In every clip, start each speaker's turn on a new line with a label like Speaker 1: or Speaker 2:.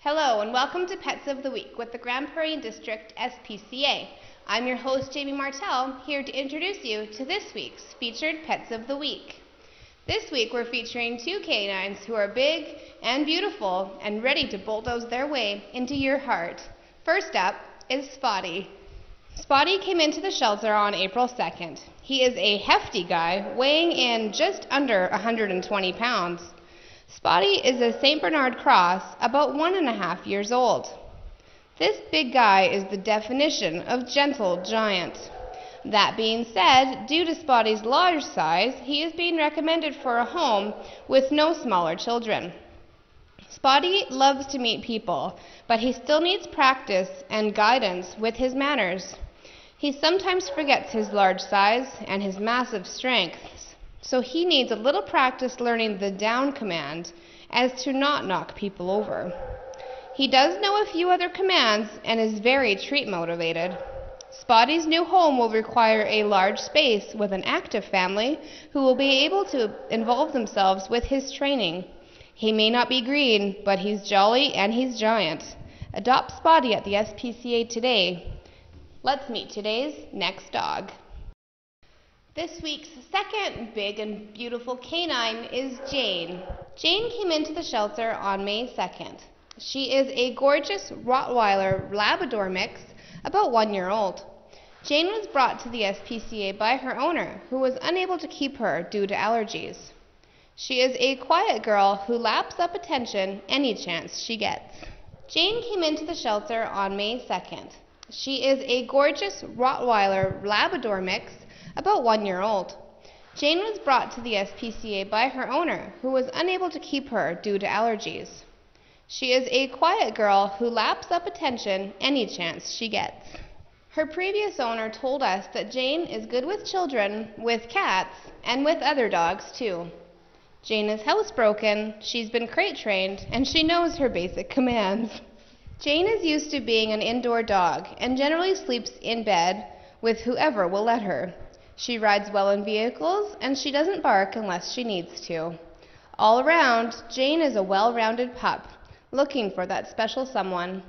Speaker 1: Hello and welcome to Pets of the Week with the Prairie District SPCA. I'm your host Jamie Martell, here to introduce you to this week's featured Pets of the Week. This week we're featuring two canines who are big and beautiful and ready to bulldoze their way into your heart. First up is Spotty. Spotty came into the shelter on April 2nd. He is a hefty guy, weighing in just under 120 pounds. Spotty is a St. Bernard cross, about 1.5 years old. This big guy is the definition of gentle giant. That being said, due to Spotty's large size, he is being recommended for a home with no smaller children. Spotty loves to meet people, but he still needs practice and guidance with his manners. He sometimes forgets his large size and his massive strength, so he needs a little practice learning the down command as to not knock people over. He does know a few other commands and is very treat motivated. Spotty's new home will require a large space with an active family who will be able to involve themselves with his training. He may not be green, but he's jolly and he's giant. Adopt Spotty at the SPCA today. Let's meet today's next dog. This week's second big and beautiful canine is Jane. Jane came into the shelter on May 2nd. She is a gorgeous Rottweiler Labrador mix, about 1 year old. Jane was brought to the SPCA by her owner, who was unable to keep her due to allergies. She is a quiet girl who laps up attention any chance she gets. Jane came into the shelter on May 2nd. She is a gorgeous Rottweiler Labrador mix, about 1 year old. Jane was brought to the SPCA by her owner, who was unable to keep her due to allergies. She is a quiet girl who laps up attention any chance she gets. Her previous owner told us that Jane is good with children, with cats, and with other dogs too. Jane is housebroken, she's been crate trained, and she knows her basic commands. Jane is used to being an indoor dog and generally sleeps in bed with whoever will let her. She rides well in vehicles, and she doesn't bark unless she needs to. All around, Jane is a well-rounded pup, looking for that special someone.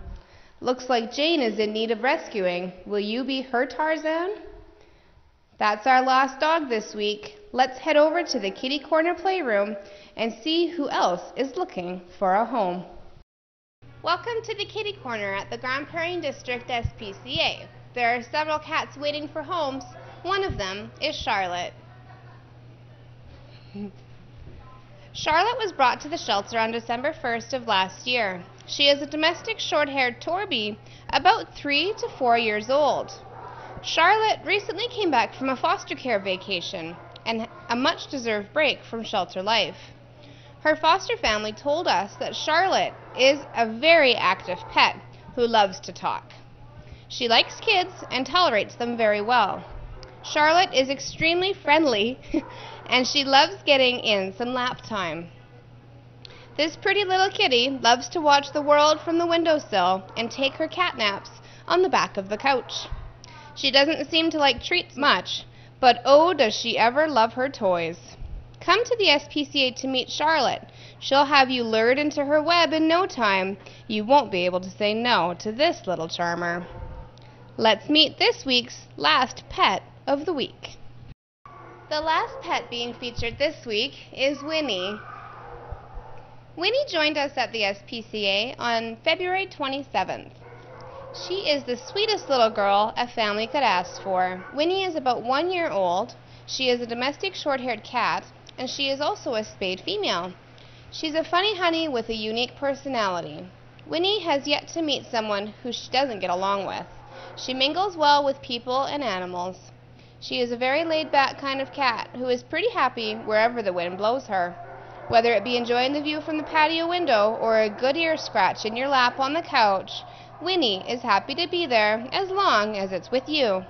Speaker 1: Looks like Jane is in need of rescuing. Will you be her Tarzan? That's our last dog this week. Let's head over to the Kitty Corner Playroom and see who else is looking for a home. Welcome to the Kitty Corner at the Prairie District SPCA. There are several cats waiting for homes. One of them is Charlotte. Charlotte was brought to the shelter on December 1st of last year. She is a domestic short-haired Torby, about 3 to 4 years old. Charlotte recently came back from a foster care vacation and a much-deserved break from shelter life. Her foster family told us that Charlotte is a very active pet who loves to talk. She likes kids and tolerates them very well. Charlotte is extremely friendly and she loves getting in some lap time. This pretty little kitty loves to watch the world from the windowsill and take her cat naps on the back of the couch. She doesn't seem to like treats much, but oh, does she ever love her toys. Come to the SPCA to meet Charlotte. She'll have you lured into her web in no time. You won't be able to say no to this little charmer. Let's meet this week's last pet of the week. The last pet being featured this week is Winnie. Winnie joined us at the SPCA on February 27th. She is the sweetest little girl a family could ask for. Winnie is about 1 year old. She is a domestic short-haired cat, and she is also a spayed female. She's a funny honey with a unique personality. Winnie has yet to meet someone who she doesn't get along with. She mingles well with people and animals. She is a very laid-back kind of cat who is pretty happy wherever the wind blows her. Whether it be enjoying the view from the patio window or a good ear scratch in your lap on the couch, Winnie is happy to be there as long as it's with you.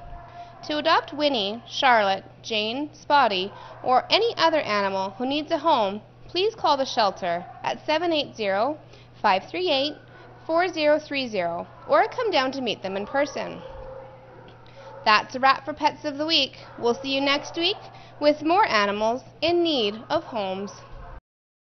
Speaker 1: To adopt Winnie, Charlotte, Jane, Spotty, or any other animal who needs a home, please call the shelter at 780-538-4030 or come down to meet them in person. That's a wrap for Pets of the Week. We'll see you next week with more animals in need of homes.